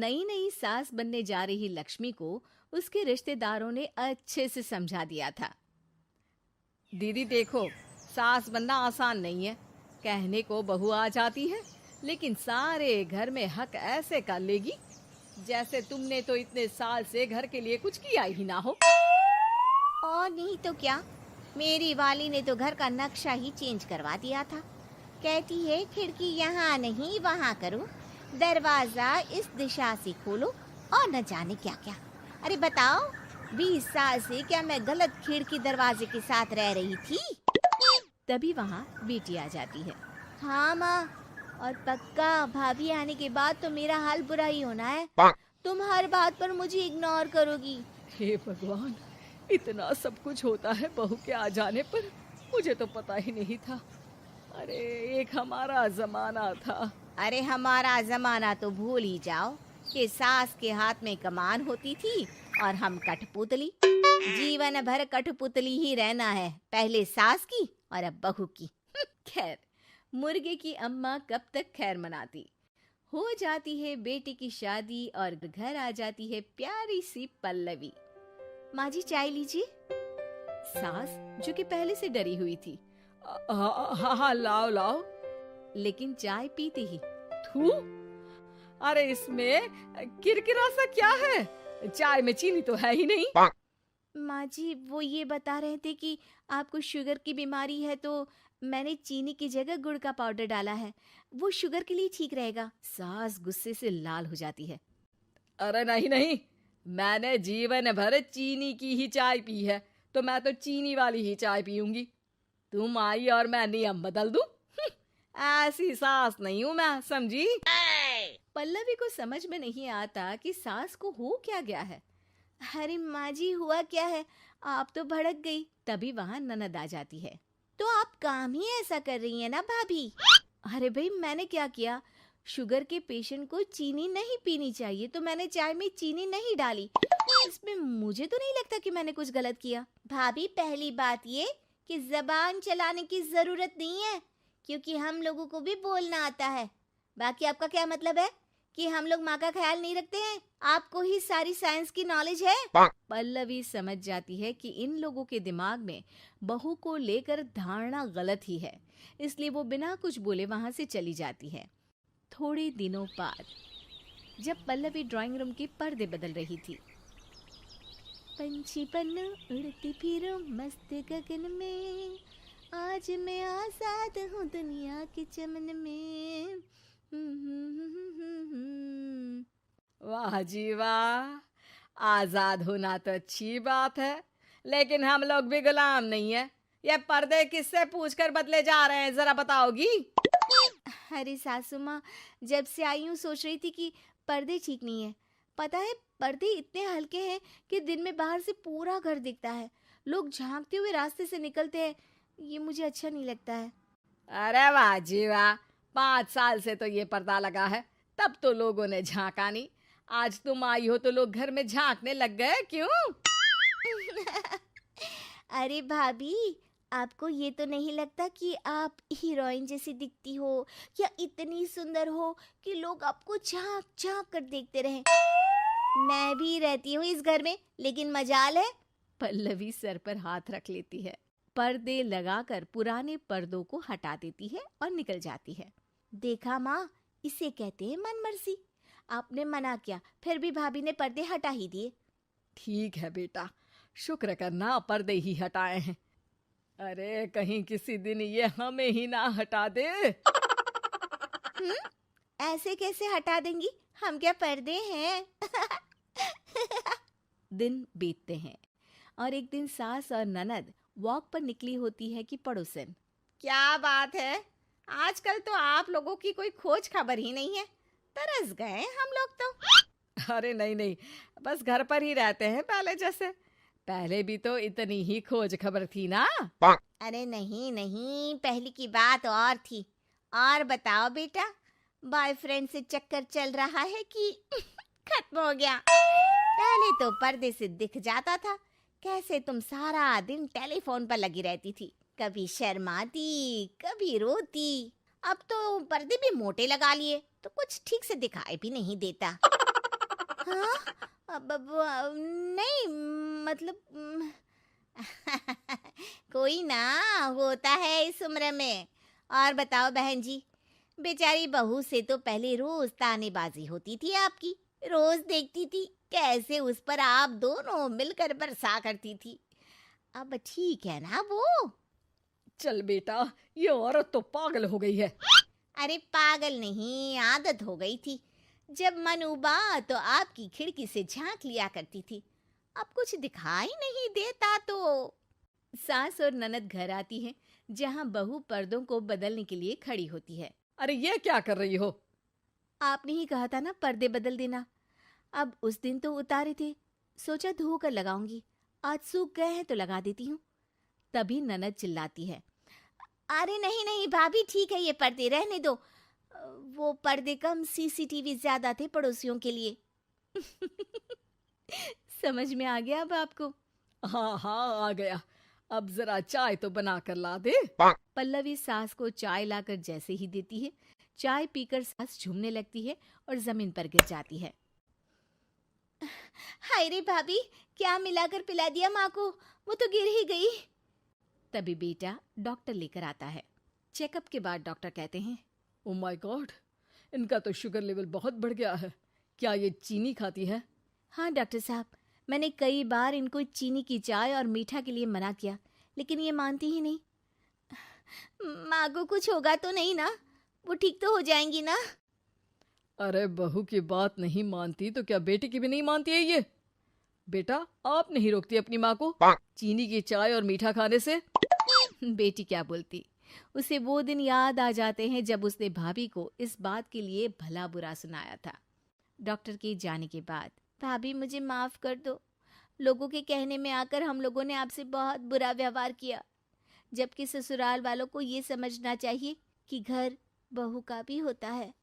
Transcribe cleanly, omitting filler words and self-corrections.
नई नई सास बनने जा रही लक्ष्मी को उसके रिश्तेदारों ने अच्छे से समझा दिया था। दीदी देखो, सास बनना आसान नहीं है। कहने को बहू आ जाती है, लेकिन सारे घर में हक ऐसे कर लेगी जैसे तुमने तो इतने साल से घर के लिए कुछ किया ही ना हो। और नहीं तो क्या, मेरी वाली ने तो घर का नक्शा ही चेंज करवा दिया था। कहती है खिड़की यहाँ नहीं वहाँ करो, दरवाजा इस दिशा से खोलो और न जाने क्या क्या। अरे बताओ, 20 साल से क्या मैं गलत खिड़की दरवाजे के साथ रह रही थी? तभी वहाँ बेटी आ जाती है। हाँ माँ, और पक्का भाभी आने के बाद तो मेरा हाल बुरा ही होना है। तुम हर बात पर मुझे इग्नोर करोगी। हे भगवान, इतना सब कुछ होता है बहू के आ जाने पर, मुझे तो पता ही नहीं था। अरे एक हमारा जमाना था। अरे हमारा जमाना तो भूल ही जाओ कि सास के हाथ में कमान होती थी और हम कठपुतली। जीवन भर कठपुतली ही रहना है, पहले सास की और अब बहू की। खैर, मुर्गे की अम्मा कब तक खैर मनाती। हो जाती है बेटी की शादी और घर आ जाती है प्यारी सी पल्लवी। माँ जी चाय लीजिए। सास जो कि पहले से डरी हुई थी, हाँ लाओ लाओ। लेकिन चाय पीते ही थू, अरे इसमें किरकिरा सा क्या है? चाय में चीनी तो है ही नहीं। माँ जी वो ये बता रहे थे कि आपको शुगर की बीमारी है, तो मैंने चीनी की जगह गुड़ का पाउडर डाला है, वो शुगर के लिए ठीक रहेगा। सास गुस्से से लाल हो जाती है। अरे नहीं नहीं, मैंने जीवन भर चीनी की ही चाय पी है, तो मैं तो चीनी वाली ही चाय पीऊंगी। तुम आई और मैं नियम बदल दूं? ऐसी सास नहीं हूं मैं, समझी? पल्लवी को समझ में नहीं आता कि सास को हो क्या गया है। अरे माँ जी हुआ क्या है, आप तो भड़क गई। तभी वहाँ ननद आ जाती है। तो आप काम ही ऐसा कर रही हैं ना भाभी? अरे भाई, मैंने क्या किया? शुगर के पेशेंट को चीनी नहीं पीनी चाहिए, तो मैंने चाय में चीनी नहीं डाली। इसमें मुझे तो नहीं लगता कि मैंने कुछ गलत किया। भाभी पहली बात ये कि जबान चलाने की जरूरत नहीं है, क्योंकि हम लोगों को भी बोलना आता है। बाकी आपका क्या मतलब है कि हम लोग माँ का ख्याल नहीं रखते हैं? आपको ही सारी साइंस की नॉलेज है। पल्लवी समझ जाती है कि इन लोगों के दिमाग में बहू को लेकर धारणा गलत ही है, इसलिए वो बिना कुछ बोले वहां से चली जाती है। थोड़े दिनों बाद जब पल्लवी ड्राइंग रूम के पर्दे बदल रही थी, पंछी पन्नू उड़ती फिरूं मस्त गगन में, आज मैं आजाद हूँ दुनिया के चमन में। वाह जी वाह, आजाद होना तो अच्छी बात है, लेकिन हम लोग भी गुलाम नहीं है। ये पर्दे किससे पूछकर बदले जा रहे हैं, जरा बताओगी? अरे सासू माँ, जब से आई हूँ सोच रही थी कि पर्दे ठीक नहीं है। पता है, पर्दे इतने हल्के हैं कि दिन में बाहर से पूरा घर दिखता है। लोग झांकते हुए रास्ते से निकलते हैं, ये मुझे अच्छा नहीं लगता है। अरे वाह जी वाह, 5 साल से तो ये पर्दा लगा है, तब तो लोगों ने झांका नहीं। आज तुम आई हो तो लोग घर में झांकने लग गए, क्यों? अरे भाभी, आपको ये तो नहीं लगता कि आप हीरोइन जैसी दिखती हो या इतनी सुंदर हो कि लोग आपको झांक झांक कर देखते रहें? मैं भी रहती हूँ इस घर में, लेकिन मजाल है। पल्लवी सर पर हाथ रख लेती है, पर्दे लगाकर पुराने पर्दों को हटा देती है और निकल जाती है। देखा माँ, इसे कहते हैं मनमर्जी। आपने मना किया, फिर भी भाभी ने पर्दे हटा ही दिए। ठीक है बेटा, शुक्र करना पर्दे ही हटाए हैं। अरे कहीं किसी दिन ये हमें ही ना हटा दे। ऐसे कैसे हटा देंगी, हम क्या पर्दे हैं? दिन बीतते हैं और एक दिन सास और ननद वॉक पर निकली होती है कि पड़ोसन। क्या बात है, आजकल तो आप लोगों की कोई खोज खबर ही नहीं है। तरस गए हम लोग तो। अरे नहीं नहीं, बस घर पर ही रहते हैं पहले जैसे। पहले भी तो इतनी ही खोज खबर थी ना। अरे नहीं नहीं, पहले की बात और थी। और बताओ बेटा, बॉयफ्रेंड से चक्कर चल रहा है कि खत्म हो गया? पहले तो पर्दे से दिख जाता था कैसे तुम सारा दिन टेलीफोन पर लगी रहती थी, कभी शर्माती कभी रोती। अब तो पर्दे भी मोटे लगा लिए तो कुछ ठीक से दिखाई भी नहीं देता। हाँ, नहीं, मतलब कोई ना होता है इस उम्र में। और बताओ बहन जी, बेचारी बहू से तो पहले रोज तानेबाजी होती थी आपकी, रोज देखती थी कैसे उस पर आप दोनों मिलकर बरसा करती थी। अब ठीक है ना वो? चल बेटा, ये औरत तो पागल हो गई है। अरे पागल नहीं, आदत हो गई थी। जब मन उबा तो आपकी खिड़की से झांक लिया करती थी, अब कुछ दिखाई नहीं देता तो। सास और ननद घर आती हैं, जहां बहू पर्दों को बदलने के लिए खड़ी होती है। अरे ये क्या कर रही हो? आपने ही कहा था ना पर्दे बदल देना। अब उस दिन तो उतारे थे, सोचा धोकर लगाऊंगी, आज सूख गए हैं तो लगा देती हूँ। तभी ननद चिल्लाती है। अरे नहीं नहीं भाभी, ठीक है, ये पर्दे रहने दो। वो पर्दे कम, सीसीटीवी ज्यादा थे पड़ोसियों के लिए। समझ में आ गया अब आपको? हाँ हाँ, आ गया। अब जरा चाय तो बना कर ला दे। पल्लवी सास को चाय लाकर जैसे ही देती है, चाय पीकर सास झूमने लगती है और जमीन पर गिर जाती है। हाय रे भाभी, क्या मिलाकर पिला दिया माँ को, वो तो गिर ही गई। तभी बेटा डॉक्टर लेकर आता है। चेकअप के बाद डॉक्टर कहते हैं, ओ माय गॉड, इनका तो शुगर लेवल बहुत बढ़ गया है। क्या ये चीनी खाती है? हाँ डॉक्टर साहब, मैंने कई बार इनको चीनी की चाय और मीठा के लिए मना किया, लेकिन ये मानती ही नहीं। माँ को कुछ होगा तो नहीं ना? वो ठीक तो हो जाएंगी ना? अरे बहू की बात नहीं मानती तो क्या बेटी की भी नहीं मानती है ये? बेटा, आप नहीं रोकती अपनी माँ को चीनी की चाय और मीठा खाने से? बेटी क्या बोलती, उसे वो दिन याद आ जाते हैं जब उसने भाभी को इस बात के लिए भला बुरा सुनाया था। डॉक्टर के जाने के बाद, भाभी मुझे माफ कर दो, लोगों के कहने में आकर हम लोगों ने आपसे बहुत बुरा व्यवहार किया, जबकि ससुराल वालों को ये समझना चाहिए कि घर बहू का भी होता है।